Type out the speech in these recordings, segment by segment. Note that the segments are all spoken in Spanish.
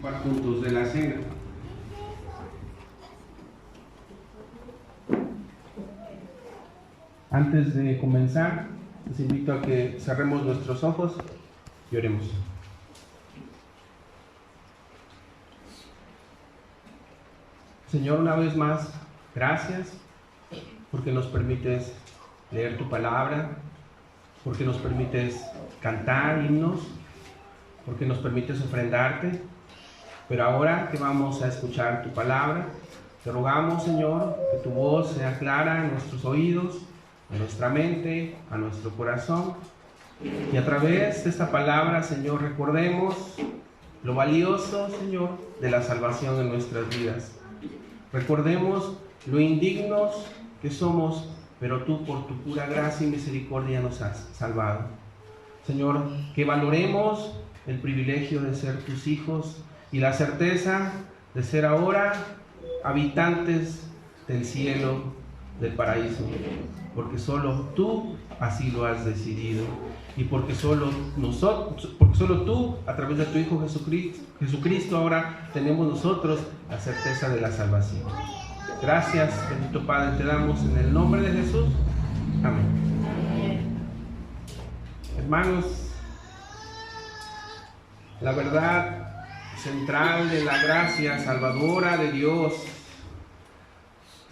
participar juntos de la cena. Antes de comenzar, les invito a que cerremos nuestros ojos y oremos. Señor, una vez más, gracias porque nos permites leer tu palabra, porque nos permites cantar himnos, porque nos permites ofrendarte. Pero ahora que vamos a escuchar tu palabra, te rogamos, Señor, que tu voz sea clara en nuestros oídos, en nuestra mente, a nuestro corazón. Y a través de esta palabra, Señor, recordemos lo valioso, Señor, de la salvación en nuestras vidas. Recordemos lo indignos que somos, pero tú por tu pura gracia y misericordia nos has salvado. Señor, que valoremos el privilegio de ser tus hijos y la certeza de ser ahora habitantes del cielo, del paraíso, porque solo tú así lo has decidido y porque solo tú, a través de tu Hijo Jesucristo, ahora tenemos nosotros la certeza de la salvación. Gracias, bendito Padre, te damos en el nombre de Jesús. Amén. Hermanos, la verdad central de la gracia salvadora de Dios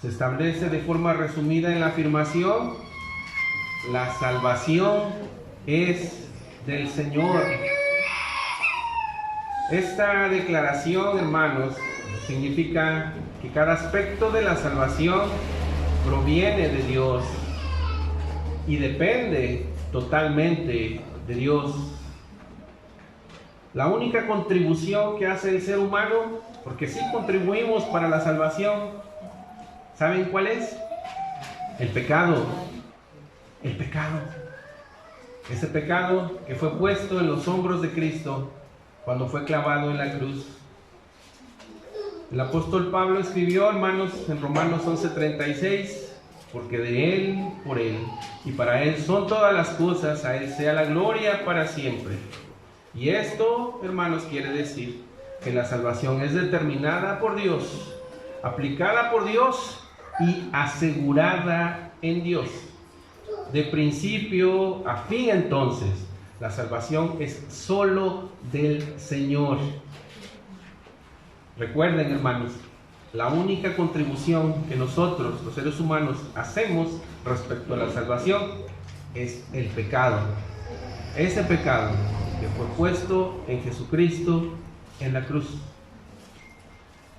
se establece de forma resumida en la afirmación: la salvación es del Señor. Esta declaración, hermanos, significa que cada aspecto de la salvación proviene de Dios y depende totalmente de Dios. La única contribución que hace el ser humano, porque sí contribuimos para la salvación, ¿saben cuál es? El pecado. El pecado. Ese pecado que fue puesto en los hombros de Cristo cuando fue clavado en la cruz. El apóstol Pablo escribió, hermanos, en Romanos 11:36, porque de Él, por Él y para Él son todas las cosas, a Él sea la gloria para siempre. Y esto, hermanos, quiere decir que la salvación es determinada por Dios, aplicada por Dios y asegurada en Dios. De principio a fin, entonces, la salvación es solo del Señor. Recuerden, hermanos, la única contribución que nosotros, los seres humanos, hacemos respecto a la salvación es el pecado. Ese pecado que fue puesto en Jesucristo en la cruz.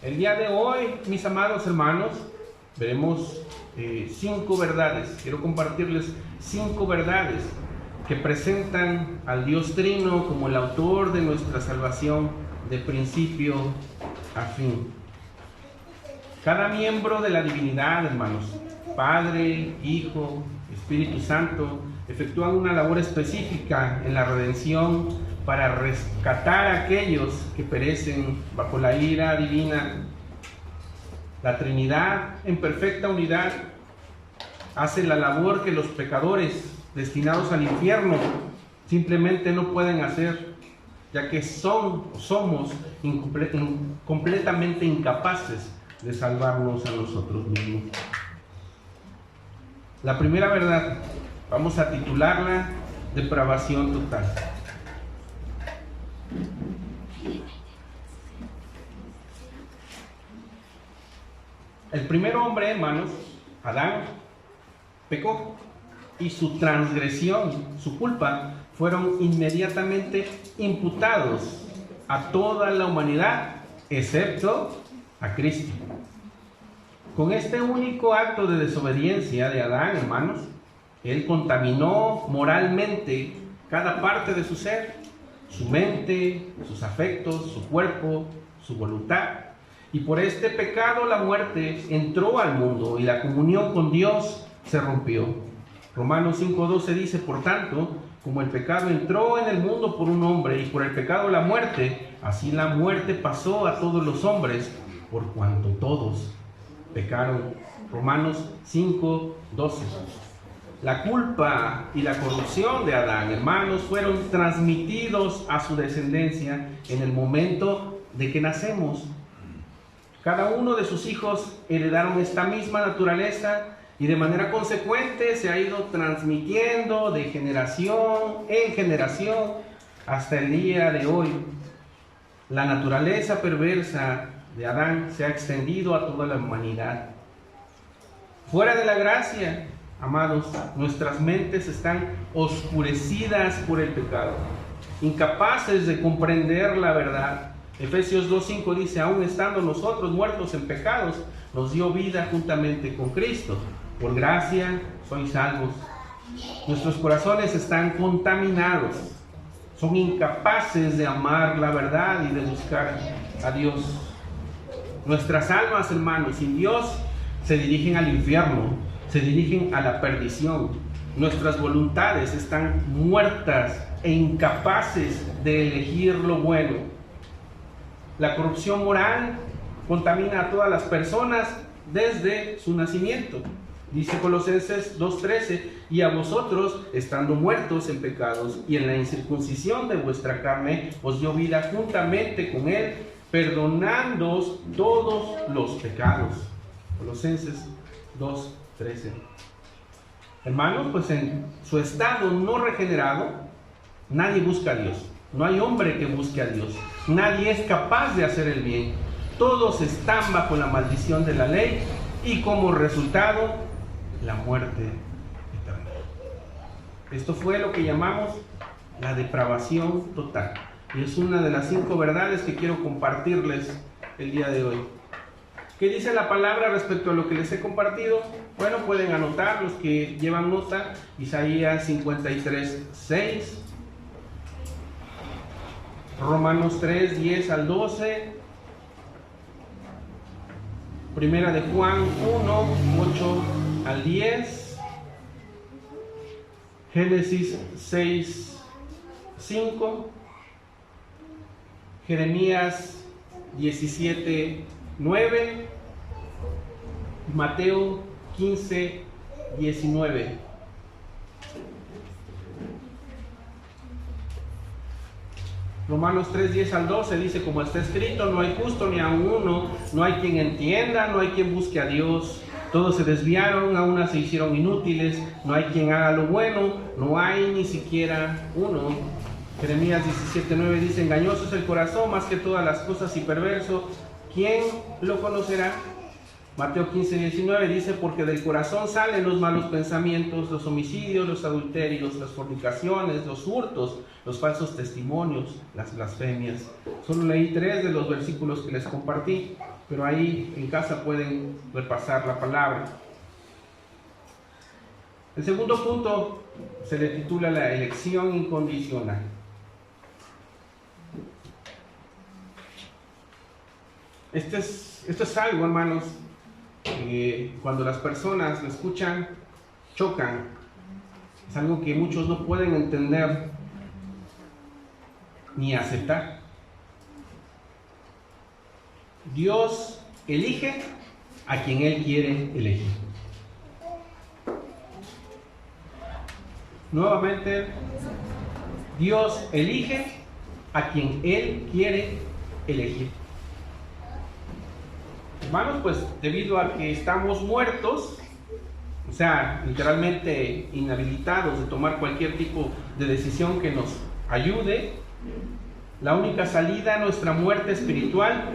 El día de hoy, mis amados hermanos, veremos 5 verdades. Quiero compartirles 5 verdades que presentan al Dios Trino como el autor de nuestra salvación de principio a fin. Cada miembro de la divinidad, hermanos, Padre, Hijo, Espíritu Santo, efectúan una labor específica en la redención para rescatar a aquellos que perecen bajo la ira divina. La Trinidad, en perfecta unidad, hace la labor que los pecadores destinados al infierno simplemente no pueden hacer, ya que somos completamente incapaces de salvarnos a nosotros mismos. La primera verdad, vamos a titularla depravación total. El primer hombre, hermanos, Adán, pecó y su transgresión, su culpa, fueron inmediatamente imputados a toda la humanidad, excepto a Cristo. Con este único acto de desobediencia de Adán, hermanos, él contaminó moralmente cada parte de su ser, su mente, sus afectos, su cuerpo, su voluntad. Y por este pecado la muerte entró al mundo y la comunión con Dios se rompió. Romanos 5:12 dice, por tanto, como el pecado entró en el mundo por un hombre y por el pecado la muerte, así la muerte pasó a todos los hombres por cuanto todos pecaron. Romanos 5:12. La culpa y la corrupción de Adán, hermanos, fueron transmitidos a su descendencia en el momento de que nacemos. Cada uno de sus hijos heredaron esta misma naturaleza y de manera consecuente se ha ido transmitiendo de generación en generación hasta el día de hoy. La naturaleza perversa de Adán se ha extendido a toda la humanidad. Fuera de la gracia, amados, nuestras mentes están oscurecidas por el pecado, incapaces de comprender la verdad. Efesios 2:5 dice, aún estando nosotros muertos en pecados, nos dio vida juntamente con Cristo. Por gracia sois salvos. Nuestros corazones están contaminados, son incapaces de amar la verdad y de buscar a Dios. Nuestras almas, hermanos, sin Dios, se dirigen al infierno, se dirigen a la perdición. Nuestras voluntades están muertas e incapaces de elegir lo bueno. La corrupción moral contamina a todas las personas desde su nacimiento. Dice Colosenses 2:13, y a vosotros, estando muertos en pecados y en la incircuncisión de vuestra carne, os dio vida juntamente con él, perdonándoos todos los pecados. Colosenses 2:13. Hermanos, pues en su estado no regenerado, nadie busca a Dios. No hay hombre que busque a Dios. Nadie es capaz de hacer el bien. Todos están bajo la maldición de la ley y como resultado, la muerte eterna. Esto fue lo que llamamos la depravación total. Y es una de las 5 verdades que quiero compartirles el día de hoy. ¿Qué dice la palabra respecto a lo que les he compartido? Bueno, pueden anotar los que llevan nota. Isaías 53:6. Romanos 3:10 al 12. Primera de Juan 1:8 al 10. Génesis 6:5. Jeremías 17:9. Mateo 15:19. Romanos 3:10 al 12 dice, como está escrito, no hay justo ni aun uno, no hay quien entienda, no hay quien busque a Dios. Todos se desviaron, a una se hicieron inútiles, no hay quien haga lo bueno, no hay ni siquiera uno. Jeremías 17:9 dice, engañoso es el corazón más que todas las cosas y perverso, ¿quién lo conocerá? Mateo 15:19 dice, porque del corazón salen los malos pensamientos, los homicidios, los adulterios, las fornicaciones, los hurtos, los falsos testimonios, las blasfemias. Solo leí 3 de los versículos que les compartí, pero ahí en casa pueden repasar la palabra. El segundo punto se le titula la elección incondicional. Esto es algo, hermanos, cuando las personas lo escuchan, chocan. Es algo que muchos no pueden entender ni aceptar. Dios elige a quien Él quiere elegir. Nuevamente, Dios elige a quien Él quiere elegir. Hermanos, pues debido a que estamos muertos, o sea, literalmente inhabilitados de tomar cualquier tipo de decisión que nos ayude, la única salida a nuestra muerte espiritual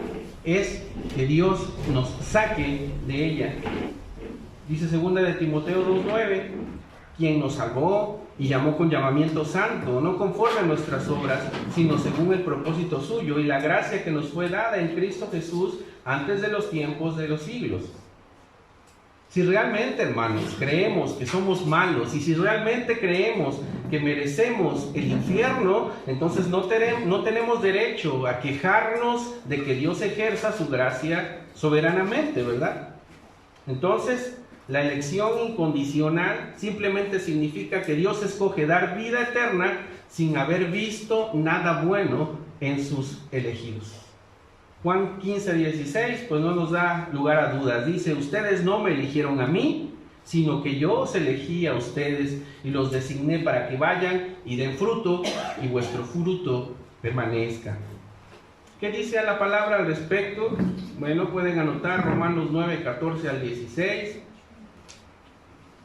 es que Dios nos saque de ella. Dice 2 de Timoteo 2:9, quien nos salvó y llamó con llamamiento santo, no conforme a nuestras obras, sino según el propósito suyo y la gracia que nos fue dada en Cristo Jesús antes de los tiempos de los siglos. Si realmente, hermanos, creemos que somos malos y si realmente creemos que merecemos el infierno, entonces no tenemos derecho a quejarnos de que Dios ejerza su gracia soberanamente, ¿verdad? Entonces, la elección incondicional simplemente significa que Dios escoge dar vida eterna sin haber visto nada bueno en sus elegidos. Juan 15:16, pues no nos da lugar a dudas. Dice, ustedes no me eligieron a mí, sino que yo os elegí a ustedes y los designé para que vayan y den fruto y vuestro fruto permanezca. ¿Qué dice la palabra al respecto? Bueno, pueden anotar Romanos 9, 14 al 16,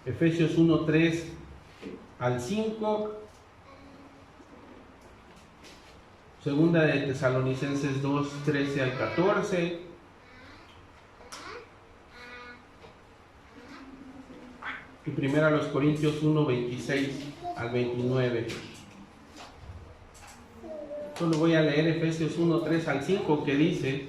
Efesios 1, 3 al 5, Segunda de Tesalonicenses 2, 13 al 14, y Primera a los Corintios 1, 26 al 29. Solo voy a leer Efesios 1, 3 al 5, que dice: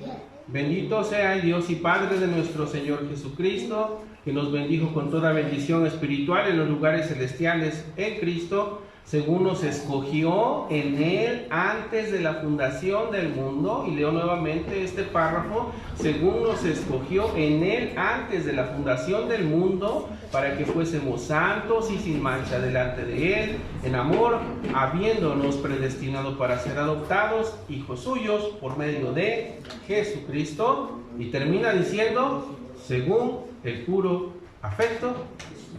bendito sea el Dios y Padre de nuestro Señor Jesucristo, que nos bendijo con toda bendición espiritual en los lugares celestiales en Cristo, según nos escogió en Él antes de la fundación del mundo. Y leo nuevamente este párrafo: según nos escogió en Él antes de la fundación del mundo, para que fuésemos santos y sin mancha delante de Él, en amor, habiéndonos predestinado para ser adoptados hijos suyos por medio de Jesucristo. Y termina diciendo: según el puro afecto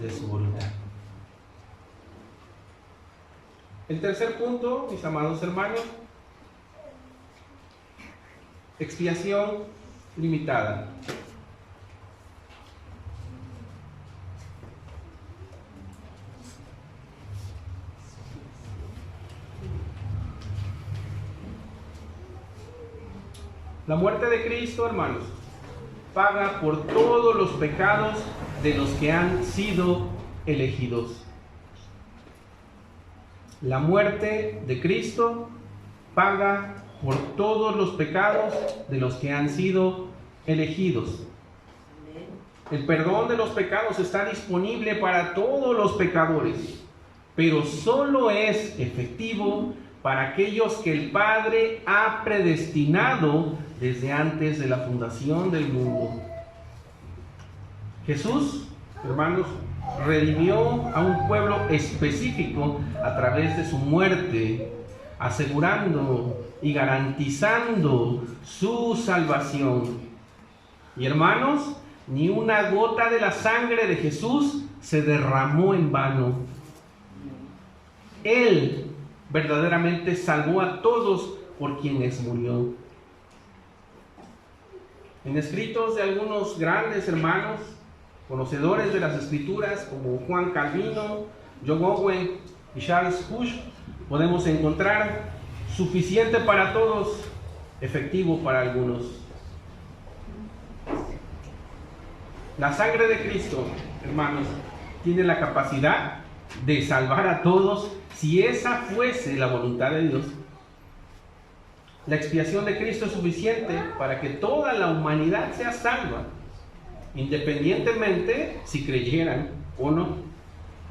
de su voluntad. El tercer punto, mis amados hermanos: expiación limitada. La muerte de Cristo, hermanos, paga por todos los pecados de los que han sido elegidos. La muerte de Cristo paga por todos los pecados de los que han sido elegidos. El perdón de los pecados está disponible para todos los pecadores, pero solo es efectivo para aquellos que el Padre ha predestinado desde antes de la fundación del mundo. Jesús, hermanos, redimió a un pueblo específico a través de su muerte, asegurando y garantizando su salvación. Y hermanos, ni una gota de la sangre de Jesús se derramó en vano. Él verdaderamente salvó a todos por quienes murió. En escritos de algunos grandes hermanos, conocedores de las Escrituras, como Juan Calvino, John Owen y Charles Husch, podemos encontrar: suficiente para todos, efectivo para algunos. La sangre de Cristo, hermanos, tiene la capacidad de salvar a todos si esa fuese la voluntad de Dios. La expiación de Cristo es suficiente para que toda la humanidad sea salva, independientemente si creyeran o no,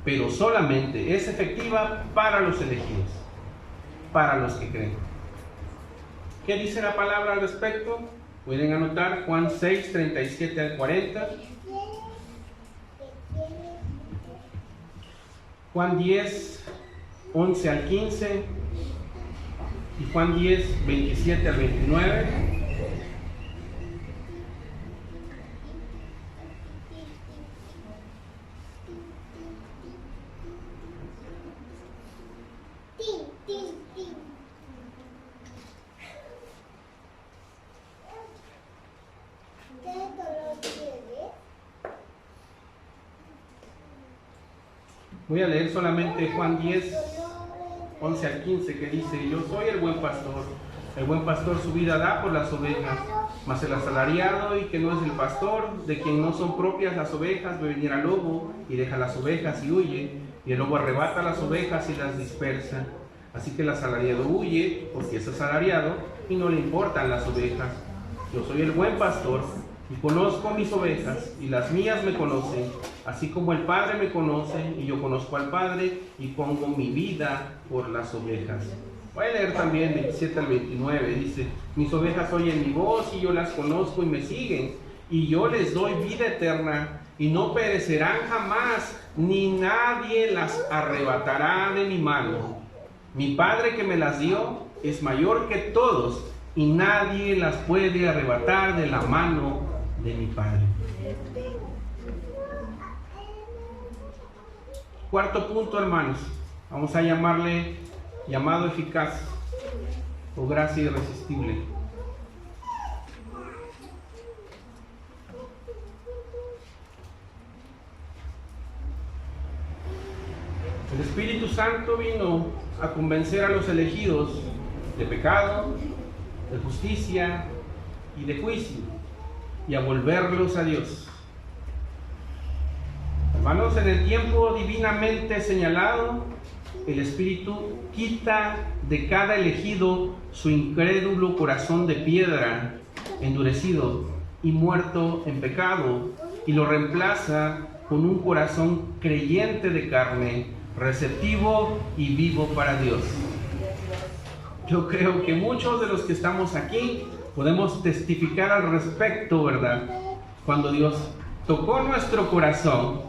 pero solamente es efectiva para los elegidos, para los que creen. ¿Qué dice la palabra al respecto? Pueden anotar Juan 6, 37 al 40, Juan 10, 11 al 15 y Juan 10, 27 al 29. Voy a leer solamente Juan 10, 11 al 15, que dice: yo soy el buen pastor su vida da por las ovejas, mas el asalariado y que no es el pastor, de quien no son propias las ovejas, ve venir al lobo y deja las ovejas y huye, y el lobo arrebata las ovejas y las dispersa. Así que el asalariado huye porque es asalariado y no le importan las ovejas. Yo soy el buen pastor y conozco mis ovejas, y las mías me conocen, así como el Padre me conoce, y yo conozco al Padre, y pongo mi vida por las ovejas. Voy a leer también 27 al 29, dice: mis ovejas oyen mi voz, y yo las conozco y me siguen, y yo les doy vida eterna, y no perecerán jamás, ni nadie las arrebatará de mi mano. Mi Padre que me las dio es mayor que todos, y nadie las puede arrebatar de la mano de mi Padre. Cuarto punto, hermanos, vamos a llamarle llamado eficaz o gracia irresistible. El Espíritu Santo vino a convencer a los elegidos de pecado, de justicia y de juicio, y a volverlos a Dios. Hermanos, en el tiempo divinamente señalado, el Espíritu quita de cada elegido su incrédulo corazón de piedra, endurecido y muerto en pecado, y lo reemplaza con un corazón creyente de carne, receptivo y vivo para Dios. Yo creo que muchos de los que estamos aquí podemos testificar al respecto, ¿verdad? Cuando Dios tocó nuestro corazón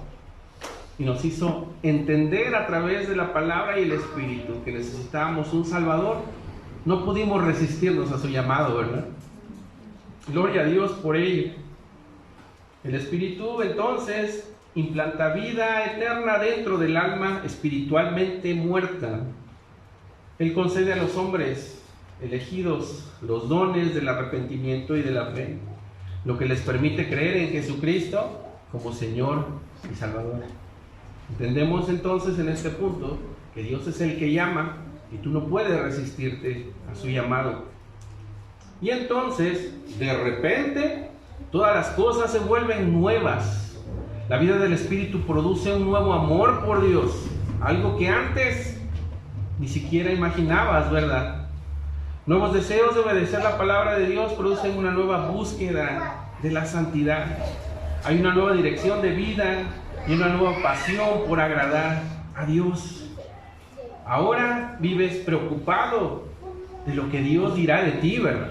y nos hizo entender a través de la palabra y el Espíritu que necesitábamos un Salvador, no pudimos resistirnos a su llamado, ¿verdad? Gloria a Dios por ello. El Espíritu entonces implanta vida eterna dentro del alma espiritualmente muerta. Él concede a los hombres elegidos los dones del arrepentimiento y de la fe, lo que les permite creer en Jesucristo como Señor y Salvador. Entendemos entonces en este punto que Dios es el que llama y tú no puedes resistirte a su llamado. Y entonces, de repente, todas las cosas se vuelven nuevas. La vida del Espíritu produce un nuevo amor por Dios, algo que antes ni siquiera imaginabas, ¿verdad? Nuevos deseos de obedecer la palabra de Dios producen una nueva búsqueda de la santidad. Hay una nueva dirección de vida y una nueva pasión por agradar a Dios. Ahora vives preocupado de lo que Dios dirá de ti, ¿verdad?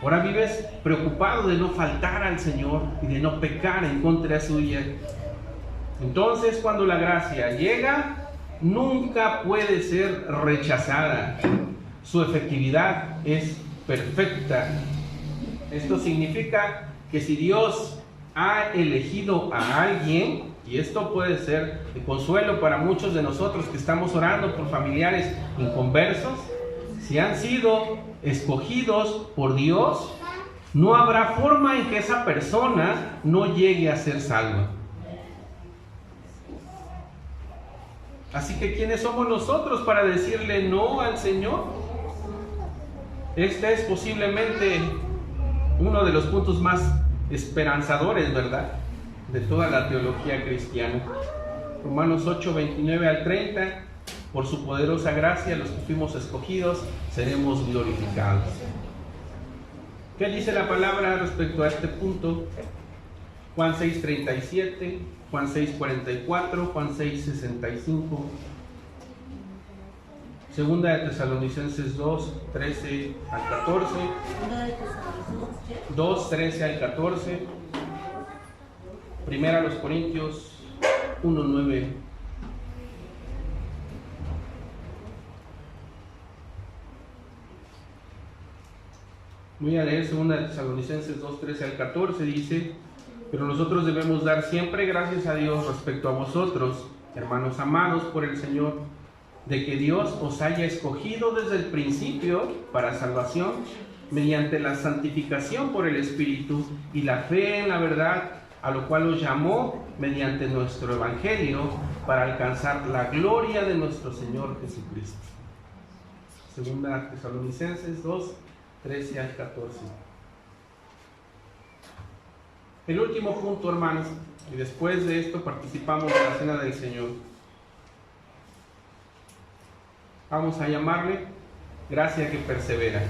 Ahora vives preocupado de no faltar al Señor y de no pecar en contra suya. Entonces, cuando la gracia llega, nunca puede ser rechazada. Su efectividad es perfecta. Esto significa que si Dios ha elegido a alguien, y esto puede ser de consuelo para muchos de nosotros que estamos orando por familiares inconversos, si han sido escogidos por Dios, no habrá forma en que esa persona no llegue a ser salva. Así que ¿quiénes somos nosotros para decirle no al Señor? Este es posiblemente uno de los puntos más esperanzadores, ¿verdad?, de toda la teología cristiana. Romanos 8, 29 al 30. Por su poderosa gracia, los que fuimos escogidos, seremos glorificados. ¿Qué dice la palabra respecto a este punto? Juan 6, 37, Juan 6, 44, Juan 6, 65. Segunda de Tesalonicenses 2, 13 al 14. 2, 13 al 14. Primera a los Corintios 1, 9. Voy a leer segunda de Tesalonicenses 2, 13 al 14. Dice: pero nosotros debemos dar siempre gracias a Dios respecto a vosotros, hermanos amados por el Señor, de que Dios os haya escogido desde el principio para salvación, mediante la santificación por el Espíritu y la fe en la verdad, a lo cual os llamó mediante nuestro Evangelio, para alcanzar la gloria de nuestro Señor Jesucristo. Segunda Tesalonicenses 2, 13 al 14. El último punto, hermanos, y después de esto participamos de la cena del Señor. Vamos a llamarle gracia que persevera.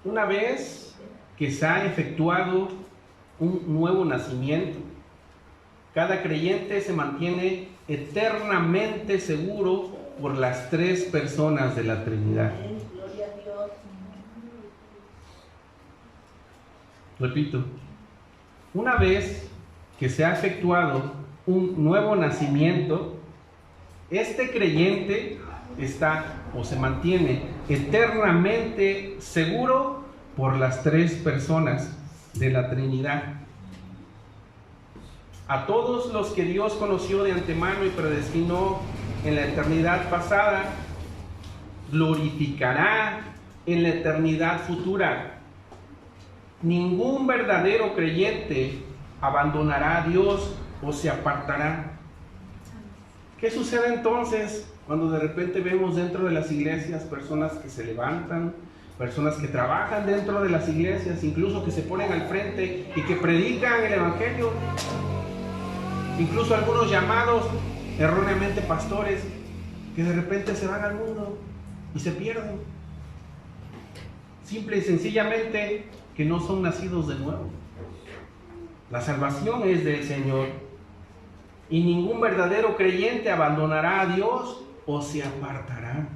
Una vez que se ha efectuado un nuevo nacimiento, cada creyente se mantiene eternamente seguro por las tres personas de la Trinidad. Repito, una vez que se ha efectuado un nuevo nacimiento, este creyente está o se mantiene eternamente seguro por las tres personas de la Trinidad. A todos los que Dios conoció de antemano y predestinó en la eternidad pasada, glorificará en la eternidad futura. Ningún verdadero creyente ¿Abandonará a Dios o se apartará? ¿Qué sucede entonces cuando de repente vemos dentro de las iglesias personas que se levantan, personas que trabajan dentro de las iglesias, incluso que se ponen al frente y que predican el evangelio? Incluso algunos llamados erróneamente pastores que de repente se van al mundo y se pierden. Simple y sencillamente que no son nacidos de nuevo. La salvación es del Señor y ningún verdadero creyente abandonará a Dios o se apartará.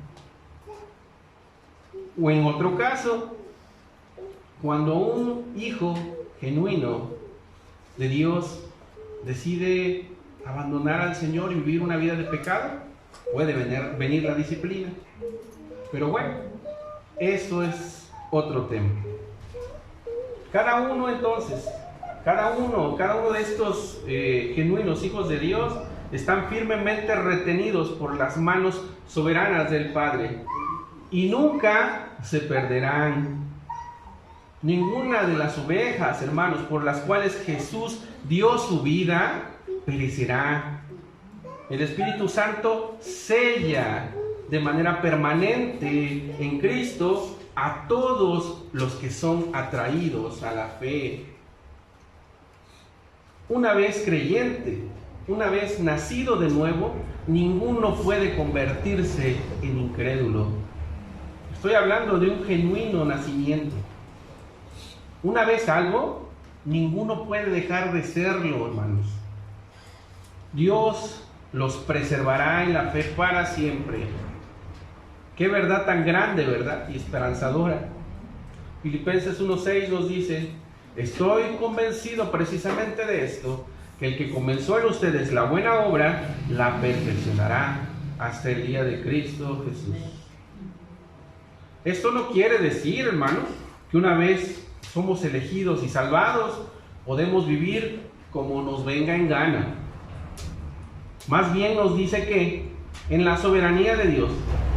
O en otro caso, cuando un hijo genuino de Dios decide abandonar al Señor y vivir una vida de pecado, puede venir la disciplina. Pero bueno, eso es otro tema. Cada uno entonces, cada uno de estos genuinos hijos de Dios están firmemente retenidos por las manos soberanas del Padre y nunca se perderán. Ninguna de las ovejas, hermanos, por las cuales Jesús dio su vida, perecerá. El Espíritu Santo sella de manera permanente en Cristo a todos los que son atraídos a la fe. Una vez creyente, una vez nacido de nuevo, ninguno puede convertirse en incrédulo. Estoy hablando de un genuino nacimiento. Una vez salvo, ninguno puede dejar de serlo, hermanos. Dios los preservará en la fe para siempre. Qué verdad tan grande, ¿verdad? Y esperanzadora. Filipenses 1:6 nos dice: estoy convencido precisamente de esto, que el que comenzó en ustedes la buena obra, la perfeccionará hasta el día de Cristo Jesús. Esto no quiere decir, hermanos, que una vez somos elegidos y salvados, podemos vivir como nos venga en gana. Más bien nos dice que en la soberanía de Dios,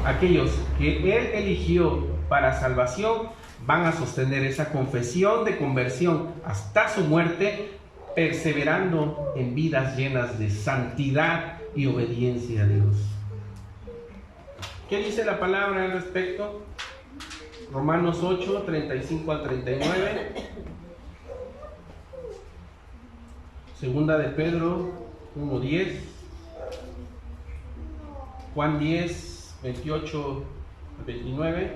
aquellos que Él eligió para salvación van a sostener esa confesión de conversión hasta su muerte, perseverando en vidas llenas de santidad y obediencia a Dios. ¿Qué dice la palabra al respecto? Romanos 8, 35 al 39. Segunda de Pedro 1, 10. Juan 10, 28 al 29.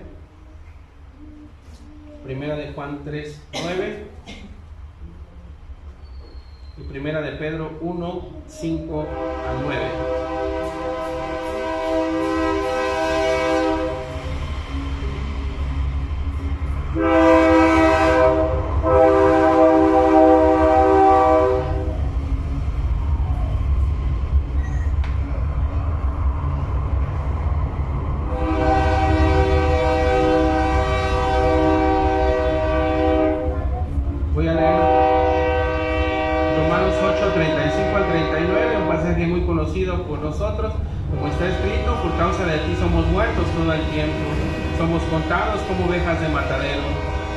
Primera de Juan 3, 9. Y primera de Pedro 1, 5 al 9. Voy a leer Romanos 8, 35 al 39, un pasaje muy conocido por nosotros. Como está escrito: por causa de ti somos muertos todo el tiempo, somos contados como ovejas de matadero.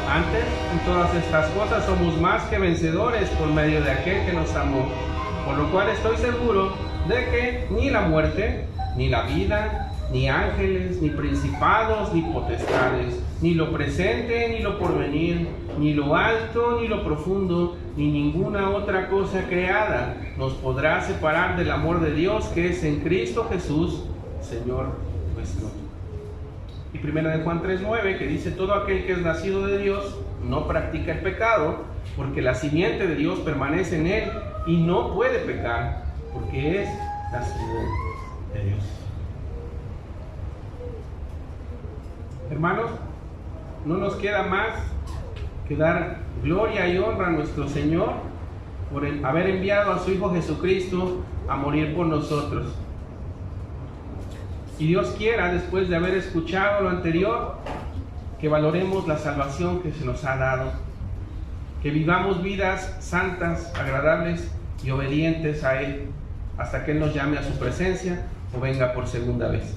Antes, en todas estas cosas somos más que vencedores por medio de aquel que nos amó. Por lo cual estoy seguro de que ni la muerte, ni la vida, ni ángeles, ni principados, ni potestades, ni lo presente, ni lo porvenir, ni lo alto, ni lo profundo, ni ninguna otra cosa creada nos podrá separar del amor de Dios que es en Cristo Jesús, Señor nuestro. Y primera de Juan 3:9, que dice: todo aquel que es nacido de Dios no practica el pecado, porque la simiente de Dios permanece en él y no puede pecar, porque es nacido de Dios. Hermanos, no nos queda más que dar gloria y honra a nuestro Señor por el haber enviado a su Hijo Jesucristo a morir por nosotros. Y Dios quiera, después de haber escuchado lo anterior, que valoremos la salvación que se nos ha dado, que vivamos vidas santas, agradables y obedientes a Él, hasta que Él nos llame a su presencia o venga por segunda vez.